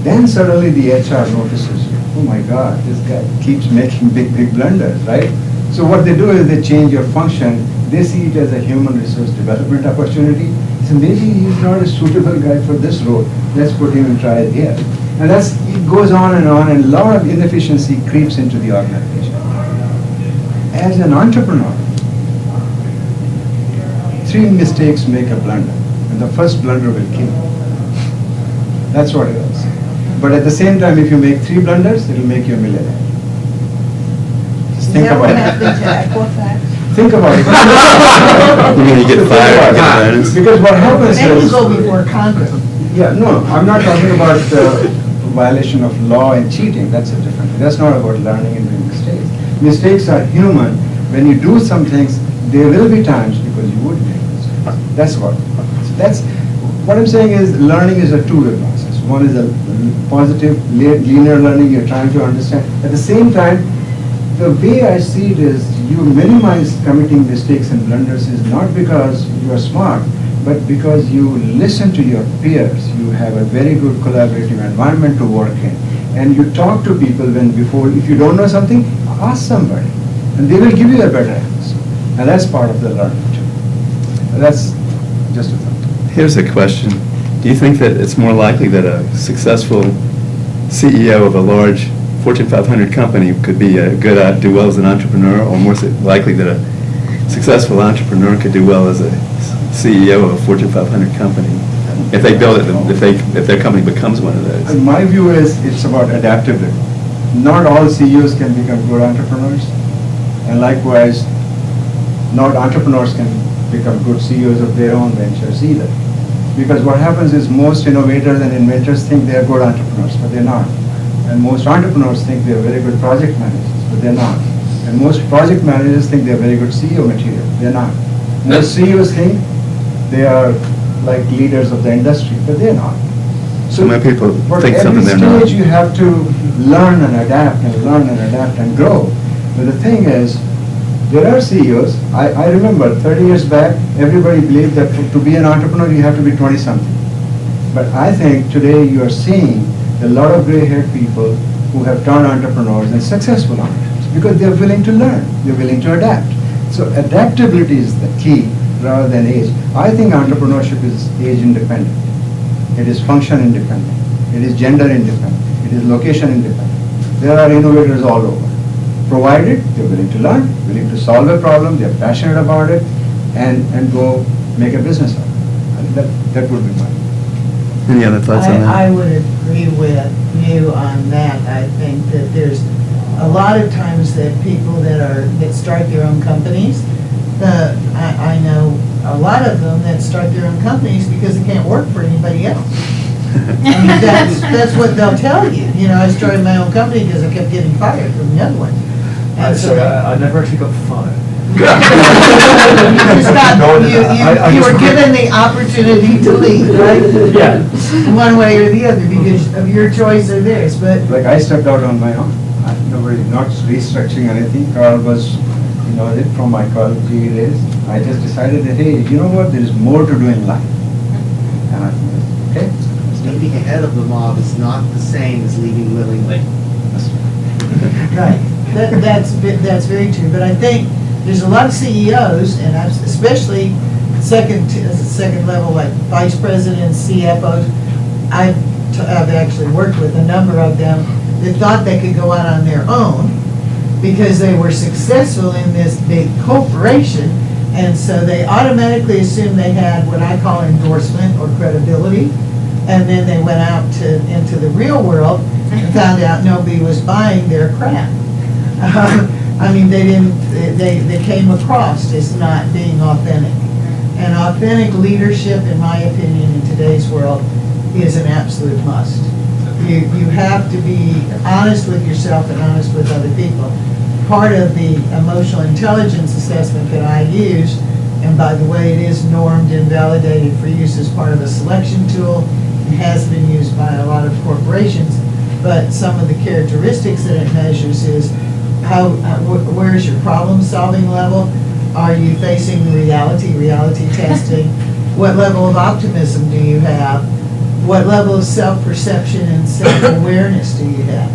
then suddenly the HR notices you. Oh my God, this guy keeps making big blunders, right? So what they do is they change your function. They see it as a human resource development opportunity. So maybe he's not a suitable guy for this role. Let's put him and try it here. And it goes on, and a lot of inefficiency creeps into the organization. As an entrepreneur, 3 mistakes make a blunder, and the first blunder will kill you. That's what it is. But at the same time, if you make 3 blunders, it will make you a millionaire. Just think about it. Think about it. You're going to get fired, get a bonus. Because what happens Then you is... go before Congress. Yeah, no, I'm not talking about violation of law and cheating. That's a different thing. That's not about learning and doing mistakes. Mistakes are human. When you do some things, there will be times because you would make mistakes. That's what. So what I'm saying is learning is a two-way process. One is a positive, linear learning. You're trying to understand. At the same time, the way I see it is you minimize committing mistakes and blunders is not because you are smart, but because you listen to your peers. You have a very good collaborative environment to work in. And you talk to people if you don't know something, ask somebody. And they will give you a better answer. And that's part of the learning too. That's just a thought. Here's a question. Do you think that it's more likely that a successful CEO of a large Fortune 500 company could be do well as an entrepreneur, or more likely that a successful entrepreneur could do well as a CEO of a Fortune 500 company if they build it, if their company becomes one of those? My view is it's about adaptability. Not all CEOs can become good entrepreneurs, and likewise, not entrepreneurs can become good CEOs of their own ventures either. Because what happens is most innovators and inventors think they are good entrepreneurs, but they're not. And most entrepreneurs think they are very good project managers, but they're not. And most project managers think they're very good CEO material, they're not. Most CEOs think they are like leaders of the industry, but they're not. So many people think something they're not. At every stage you have to learn and adapt and grow. But the thing is, there are CEOs, I remember 30 years back, everybody believed that to be an entrepreneur you have to be 20-something. But I think today you are seeing a lot of gray-haired people who have turned entrepreneurs and successful entrepreneurs because they're willing to learn, they're willing to adapt. So adaptability is the key rather than age. I think entrepreneurship is age independent. It is function independent. It is gender independent. It is location independent. There are innovators all over. Provided they're willing to learn, willing to solve a problem, they're passionate about it, and go make a business out of it. That would be mine. Any other thoughts on that? I would agree with you on that. I think that there's a lot of times that people that start their own companies, I know a lot of them that start their own companies because they can't work for anybody else. I mean, that's what they'll tell you. You know, I started my own company because I kept getting fired from the other one. I'm sorry, I never actually got fired. You were given the opportunity to leave, right? Yeah. One way or the other because of your choice or theirs, but. Like I stepped out on my own. Not restructuring anything. Carl was, it from my college days. I just decided that, hey, you know what, there is more to do in life. And I thought, okay. Leaving ahead of the mob is not the same as leaving willingly. Right. That's very true. But I think there's a lot of CEOs, and especially second level, like vice presidents, CFOs. I've actually worked with a number of them that thought they could go out on their own because they were successful in this big corporation, and so they automatically assumed they had what I call endorsement or credibility, and then they went out into the real world and found out nobody was buying their crap. I mean, they came across as not being authentic. And authentic leadership, in my opinion, in today's world, is an absolute must. You have to be honest with yourself and honest with other people. Part of the emotional intelligence assessment that I use, and by the way, it is normed and validated for use as part of a selection tool, and has been used by a lot of corporations, but some of the characteristics that it measures is where is your problem-solving level? Are you facing reality testing? What level of optimism do you have? What level of self-perception and self-awareness do you have?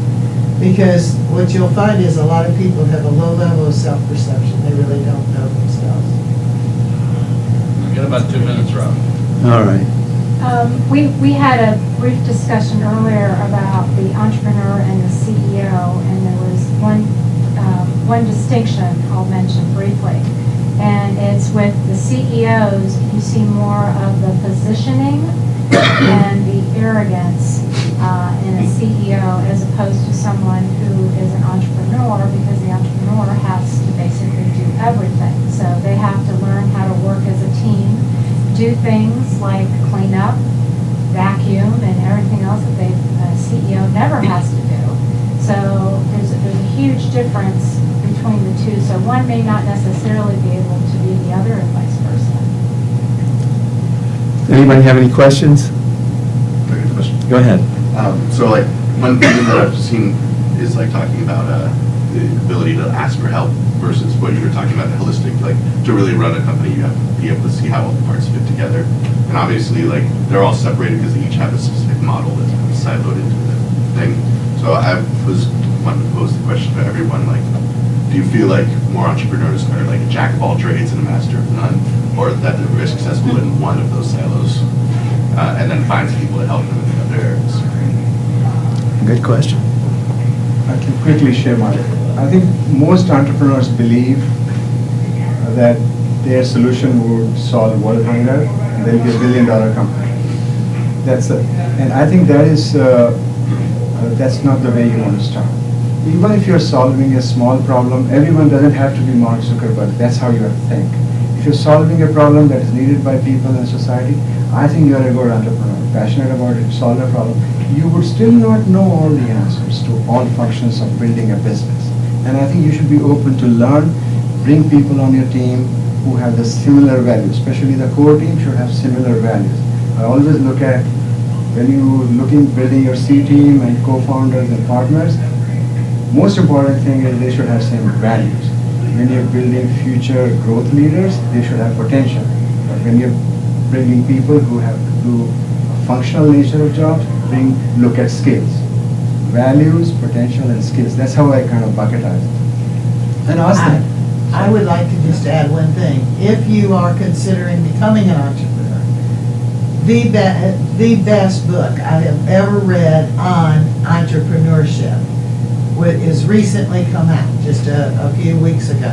Because what you'll find is a lot of people have a low level of self-perception. They really don't know themselves. We've got about 2 minutes, Rob. All right. We had a brief discussion earlier about the entrepreneur and the CEO, and there was one distinction I'll mention briefly. And it's with the CEOs, you see more of the positioning and the arrogance in a CEO as opposed to someone who is an entrepreneur, because the entrepreneur has to basically do everything. So they have to learn how to work as a team, do things like clean up, vacuum, and everything else that a CEO never has to do. So there's a huge difference between the two. So one may not necessarily be able to be the other and vice versa. Anybody have any questions? Very good question. Go ahead. So like one thing that I've seen is like talking about the ability to ask for help versus what you were talking about, the holistic, like to really run a company, you have to be able to see how all the parts fit together. And obviously like they're all separated because they each have a specific model that's kind of siloed into the thing. So I was wanting to pose the question to everyone, like, do you feel like more entrepreneurs are like a jack of all trades and a master of none, or that they're very successful in one of those silos and then finds people to help them in the other areas? Good question. I can quickly share my. I think most entrepreneurs believe that their solution would solve world hunger and they'll be $1 billion company. That's it. And I think that is that's not the way you want to start. Even if you're solving a small problem, everyone doesn't have to be Mark Zuckerberg. That's how you have to think. If you're solving a problem that is needed by people in society, I think you're a good entrepreneur, passionate about it, solve a problem. You would still not know all the answers to all functions of building a business. And I think you should be open to learn, bring people on your team who have the similar values, especially the core team should have similar values. I always look at, when you're building your C team and co-founders and partners, most important thing is they should have same values. When you're building future growth leaders, they should have potential. But when you're bringing people who have to do a functional nature of jobs, look at skills. Values, potential, and skills. That's how I kind of bucketize it. And ask them. I would like to just add one thing. If you are considering becoming an entrepreneur, the best book I have ever read on entrepreneurship is recently come out, just a few weeks ago.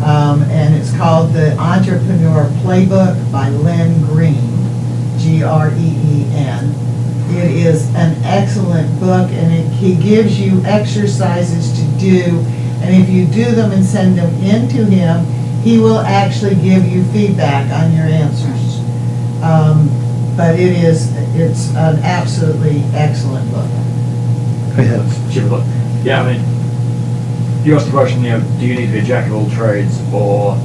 And it's called The Entrepreneur Playbook by Len Green, Green. It is an excellent book, and he gives you exercises to do, and if you do them and send them into him, he will actually give you feedback on your answers. But it's an absolutely excellent book. Go ahead. Yeah, I mean, you asked the question, do you need to be a jack of all trades or,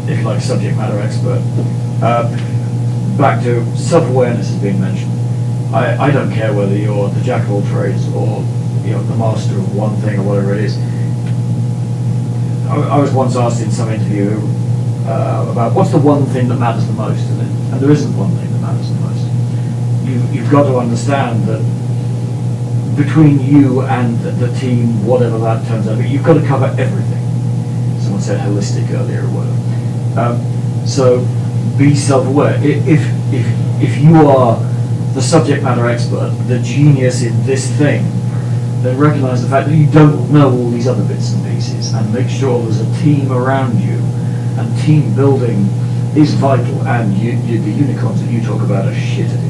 if you like, subject matter expert? Back to self-awareness has been mentioned. I don't care whether you're the jack of all trades or the master of one thing or whatever it is. I was once asked in some interview about what's the one thing that matters the most, and there isn't one thing that matters the most. You've got to understand that between you and the team, whatever that turns out, you've got to cover everything. Someone said holistic earlier or whatever. So be self-aware. If you are the subject matter expert, the genius in this thing, then recognize the fact that you don't know all these other bits and pieces, and make sure there's a team around you, and team building is vital, and the unicorns that you talk about are shit at it.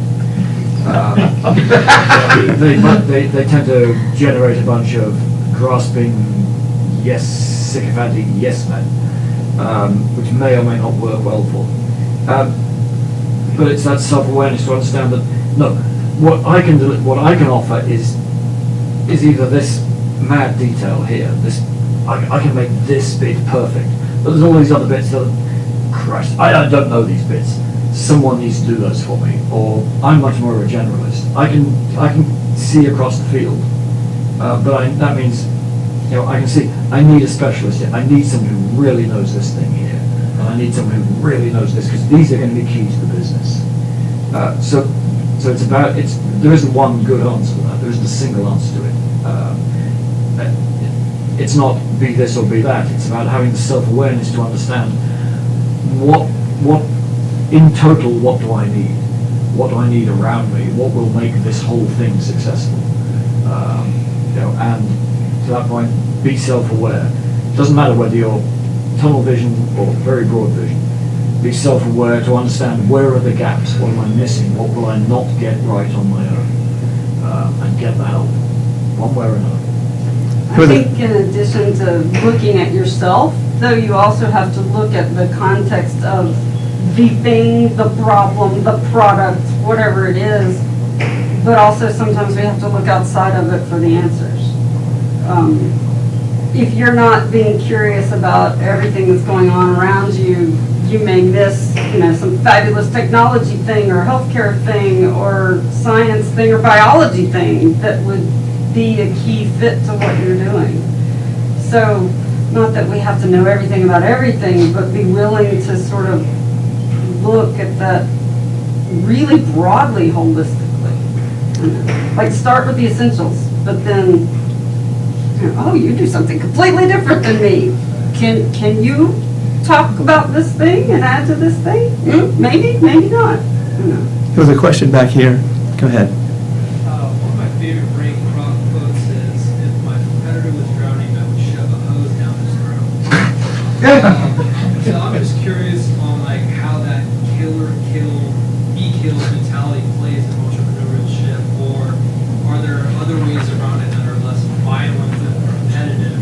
They tend to generate a bunch of grasping, sycophantic yes men, which may or may not work well for them. But it's that self-awareness to understand that, no, what I can offer is either this mad detail here, I can make this bit perfect, but there's all these other bits that, Christ, I don't know these bits. Someone needs to do those for me, or I'm much more of a generalist. I can see across the field, but that means, I can see, I need a specialist here. I need someone who really knows this thing here, and I need someone who really knows this, because these are going to be key to the business. So there isn't one good answer to that. There isn't a single answer to it. It's not be this or be that. It's about having the self-awareness to understand what in total, what do I need? What do I need around me? What will make this whole thing successful? And to that point, be self-aware. It doesn't matter whether you're tunnel vision or very broad vision. Be self-aware to understand where are the gaps, what am I missing, what will I not get right on my own, and get the help, one way or another. I think in addition to looking at yourself, though, you also have to look at the context of the thing, the problem, the product, whatever it is, but also sometimes we have to look outside of it for the answers. If you're not being curious about everything that's going on around you, you may miss, some fabulous technology thing or healthcare thing or science thing or biology thing that would be a key fit to what you're doing. So, not that we have to know everything about everything, but be willing to sort of look at that really broadly, holistically. Like start with the essentials, but then, you do something completely different than me. Can you talk about this thing and add to this thing? Maybe, maybe not. There was a question back here. Go ahead. One of my favorite break quotes is, if my competitor was drowning, I would shove a hose down his throat. So I'm just curious on how that be kill mentality plays in entrepreneurship, or are there other ways around it that are less violent and competitive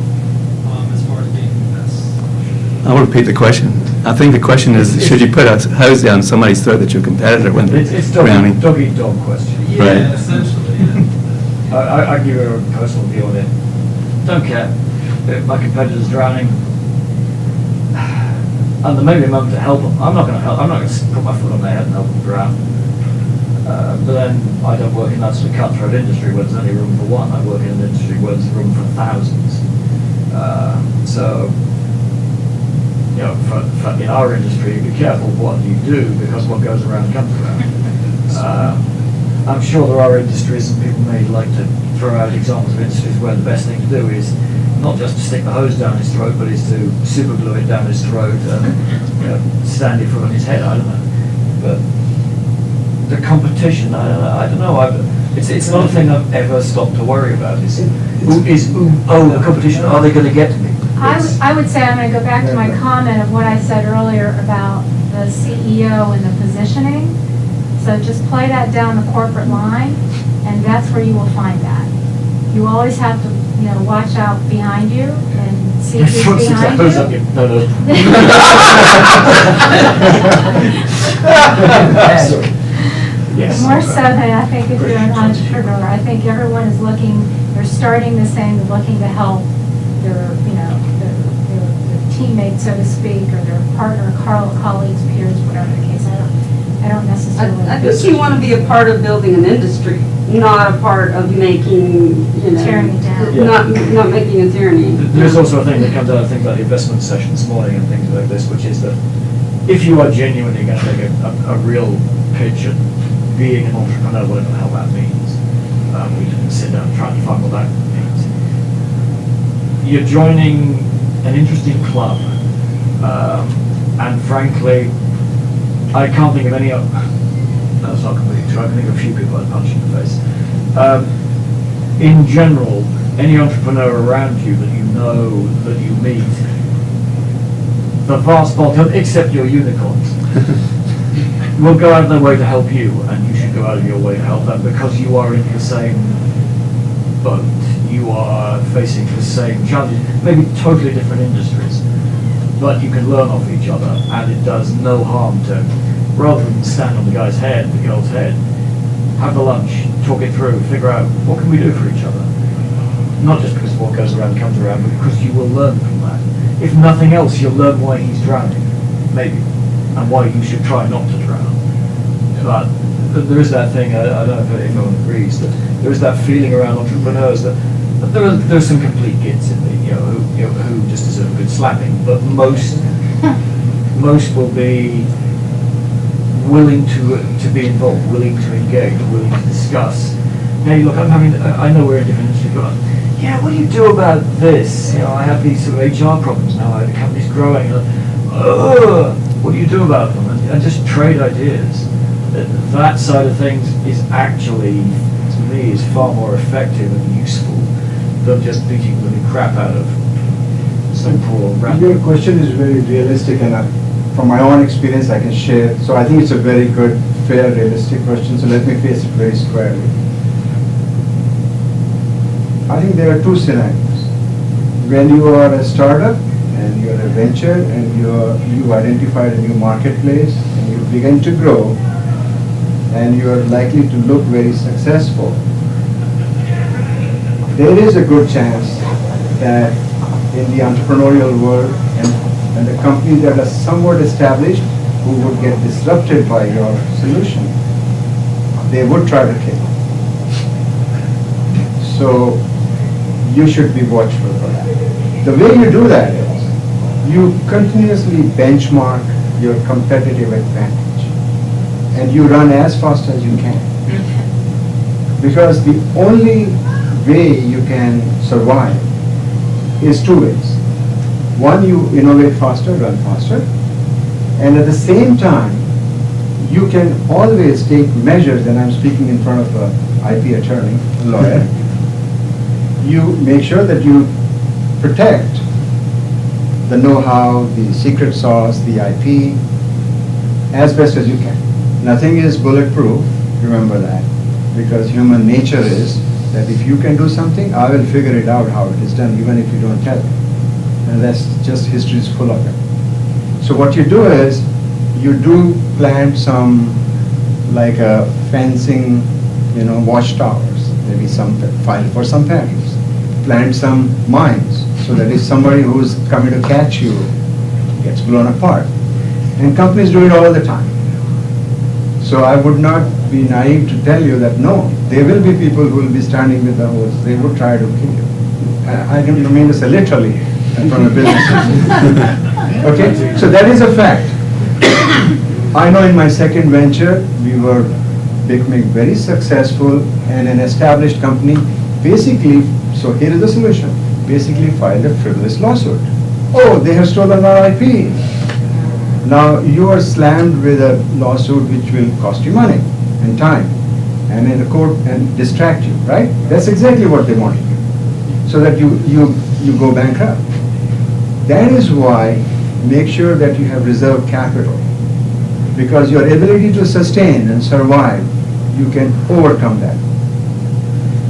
as far as being the best? I'll repeat the question. I think the question is, should you put a hose down somebody's throat that's your competitor when they're drowning? It's dog-eat-dog question. Yeah, Right. essentially, yeah. I give you a personal view on it. Don't care. If my competitor's drowning, and there may be a moment to help them. I'm not going to help. I'm not going to put my foot on their head and help them drown. But then I don't work in that sort of cutthroat industry where there's only room for one. I work in an industry where there's room for thousands. In our industry, be careful what you do, because what goes around comes around. I'm sure there are industries, and people may like to throw out examples of industries where the best thing to do is not just to stick the hose down his throat, but is to super glue it down his throat and stand your foot on his head. I don't know. But the competition, I don't know. It's not a thing I've ever stopped to worry about. The competition, are they going to get to me? I would say, I'm going to go back to my comment of what I said earlier about the CEO and the positioning. So just play that down the corporate line, and that's where you will find that. You always have to, watch out behind you and see who's behind you. No. Yes. More so than I think if you're an entrepreneur. I think everyone is they're starting the same, they're looking to help their teammates, so to speak, or their partner, colleagues, peers, whatever the case. I don't necessarily. I think you want to be a part of building an industry, not a part of making, tearing it down. Not making a tyranny. There's also a thing that comes out of things like the investment session this morning and things like this, which is that if you are genuinely going to make a real pitch at being an entrepreneur, whatever the hell that means, we can sit down and try to find what that means. You're joining an interesting club, and frankly, I can't think of any other. that's not completely true. I can think of a few people I'd punch in the face. In general, any entrepreneur around you that you know, that you meet, the vast bulk, except your unicorns, will go out of their way to help you, and you should go out of your way to help them because you are in the same boat. You are facing the same challenges, maybe totally different industries, but you can learn off each other, and it does no harm to, rather than stand on the guy's head, the girl's head, have the lunch, talk it through, figure out what can we do for each other. Not just because what goes around comes around, but because you will learn from that. If nothing else, you'll learn why he's drowning, maybe, and why you should try not to drown. But there is that thing, I don't know if anyone agrees, that there is that feeling around entrepreneurs that there's some complete gits in me, who just deserve a good slapping, but most will be willing to be involved, willing to engage, willing to discuss. Hey, look, I know we're in different industries, but yeah, what do you do about this? I have these sort of HR problems now, the company's growing, what do you do about them? And just trade ideas. That side of things is actually, to me, is far more effective and useful than just beating the crap out of some poor random. Your question is very realistic, and from my own experience I can share. So I think it's a very good, fair, realistic question, so let me face it very squarely. I think there are two scenarios. When you are a startup and you're a venture and you identified a new marketplace and you begin to grow and you are likely to look very successful, there is a good chance that in the entrepreneurial world and the companies that are somewhat established who would get disrupted by your solution, they would try to kill you. So you should be watchful for that. The way you do that is you continuously benchmark your competitive advantage and you run as fast as you can. Because the only way you can survive is two ways. One, you innovate faster, run faster, and at the same time, you can always take measures, and I'm speaking in front of an IP attorney, a lawyer. You make sure that you protect the know-how, the secret sauce, the IP, as best as you can. Nothing is bulletproof, remember that, because human nature is that if you can do something, I will figure it out how it is done, even if you don't tell me. And that's just, history is full of it. So what you do is, you do plant some, like a fencing, watchtowers, maybe some file for some families. Plant some mines, so that if somebody who's coming to catch you gets blown apart. And companies do it all the time. So I would not be naive to tell you that no, there will be people who will be standing with the hose. They would try to kill you. I don't mean to say literally from a business. Okay, so that is a fact. I know in my second venture, we were becoming very successful, and an established company basically, so here is the solution, basically filed a frivolous lawsuit. Oh, they have stolen our IP. Now you are slammed with a lawsuit which will cost you money and time and in the court and distract you, right? That's exactly what they want to do, so that you go bankrupt. That is why make sure that you have reserve capital, because your ability to sustain and survive, you can overcome that.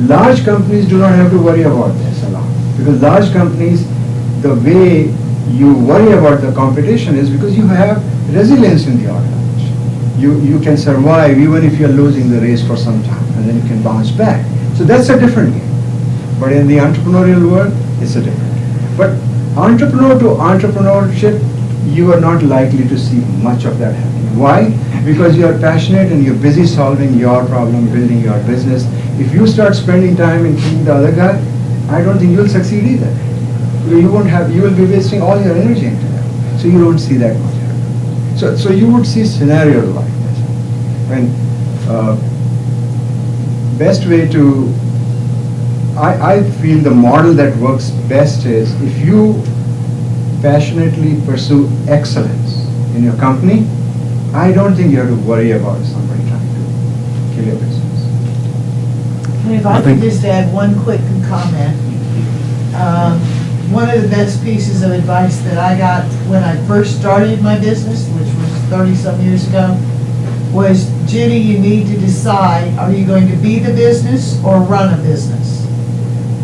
Large companies do not have to worry about this a lot, because large companies, the way you worry about the competition is because you have resilience in the organization. You can survive even if you're losing the race for some time, and then you can bounce back. So that's a different game. But in the entrepreneurial world, it's a different game. But entrepreneur to entrepreneurship, you are not likely to see much of that happening. Why? Because you are passionate and you're busy solving your problem, building your business. If you start spending time in killing the other guy, I don't think you'll succeed either. You will be wasting all your energy into that. So you don't see that much happen. So you would see scenarios like this. And best way to, I feel the model that works best is if you passionately pursue excellence in your company, I don't think you have to worry about somebody trying to kill your business. And if I could just add one quick comment. One of the best pieces of advice that I got when I first started my business, which was 30-some years ago, was, Judy, you need to decide, are you going to be the business or run a business?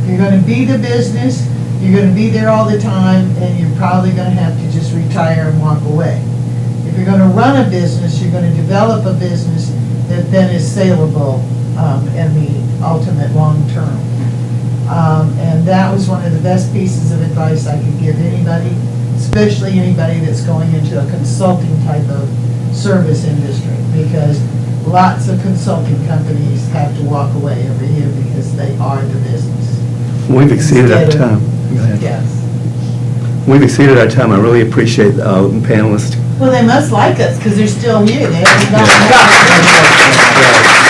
If you're going to be the business, you're going to be there all the time, and you're probably going to have to just retire and walk away. If you're going to run a business, you're going to develop a business that then is saleable in the ultimate long term. And that was one of the best pieces of advice I could give anybody, especially anybody that's going into a consulting type of service industry, because lots of consulting companies have to walk away every year because they are the business. We've exceeded our Instead of- time. Go ahead. Yes. We've exceeded our time. I really appreciate the panelists. Well, they must like us because they're still here. They haven't Yeah. gone.